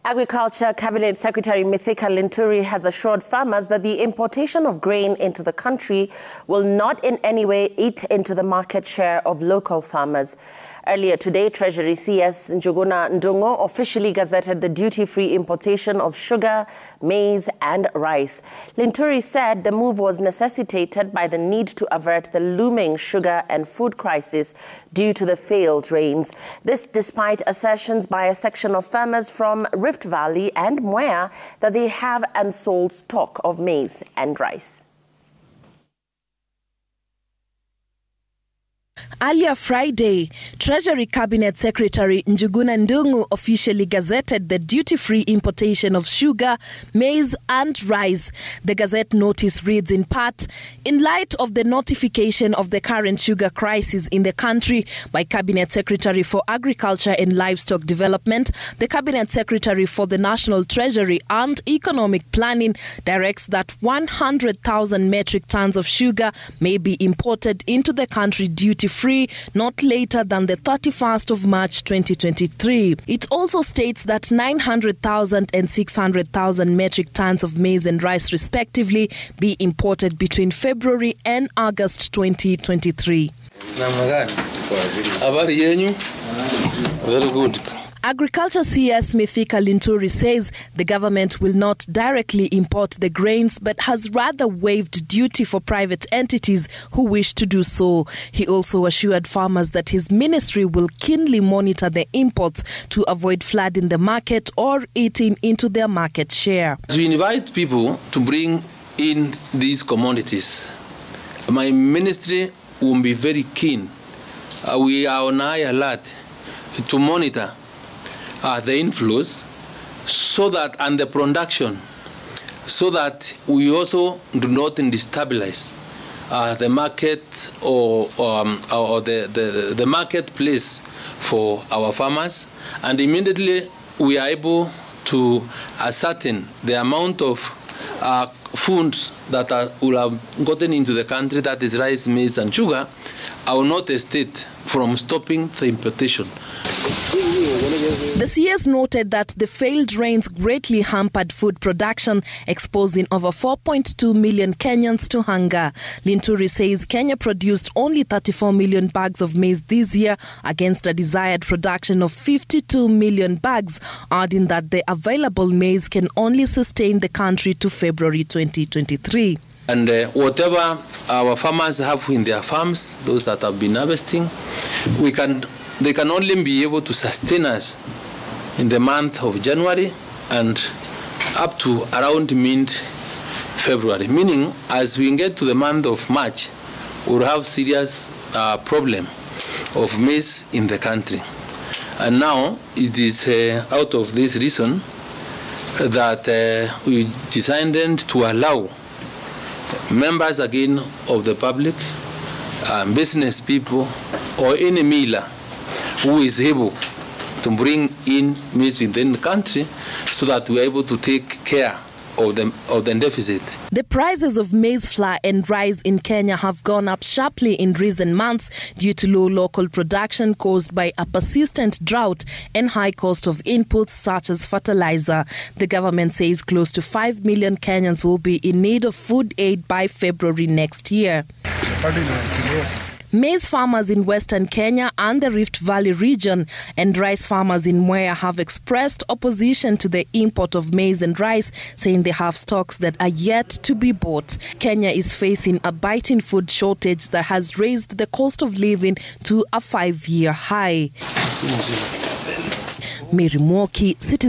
Agriculture Cabinet Secretary Mithika Linturi has assured farmers that the importation of grain into the country will not in any way eat into the market share of local farmers. Earlier today, Treasury CS Njuguna Ndung'u officially gazetted the duty-free importation of sugar, maize and rice. Linturi said the move was necessitated by the need to avert the looming sugar and food crisis due to the failed rains. This despite assertions by a section of farmers from Rift Valley and Mwea that they have unsold stock of maize and rice. Earlier Friday, Treasury Cabinet Secretary Njuguna Ndung'u officially gazetted the duty-free importation of sugar, maize and rice. The Gazette notice reads in part, in light of the notification of the current sugar crisis in the country by Cabinet Secretary for Agriculture and Livestock Development, the Cabinet Secretary for the National Treasury and Economic Planning directs that 100,000 metric tons of sugar may be imported into the country duty-free not later than the 31st of March 2023. It also states that 900,000 and 600,000 metric tons of maize and rice respectively be imported between February and August 2023. Very good. Agriculture CS Mithika Linturi says the government will not directly import the grains but has rather waived duty for private entities who wish to do so. He also assured farmers that his ministry will keenly monitor the imports to avoid flooding the market or eating into their market share. We invite people to bring in these commodities. My ministry will be very keen. We are on high alert to monitor the inflows and the production, so that we also do not destabilize the market or the marketplace for our farmers, and immediately we are able to ascertain the amount of funds that will have gotten into the country, that is rice, maize and sugar. I will not hesitate from stopping the importation. The CS noted that the failed rains greatly hampered food production, exposing over 4.2 million Kenyans to hunger. Linturi says Kenya produced only 34 million bags of maize this year against a desired production of 52 million bags, adding that the available maize can only sustain the country to February 2023. And whatever our farmers have in their farms, those that have been harvesting, they can only be able to sustain us in the month of January and up to around mid-February. Meaning, as we get to the month of March, we'll have serious problem of maize in the country. And now it is out of this reason that we decided to allow members again of the public, business people, or any miller who is able to bring in maize within the country, so that we are able to take care of the deficit. The prices of maize flour and rice in Kenya have gone up sharply in recent months due to low local production caused by a persistent drought and high cost of inputs such as fertilizer. The government says close to 5 million Kenyans will be in need of food aid by February next year. Maize farmers in Western Kenya and the Rift Valley region and rice farmers in Mwea have expressed opposition to the import of maize and rice, saying they have stocks that are yet to be bought. Kenya is facing a biting food shortage that has raised the cost of living to a 5-year high. Mary Mwoki, Citizen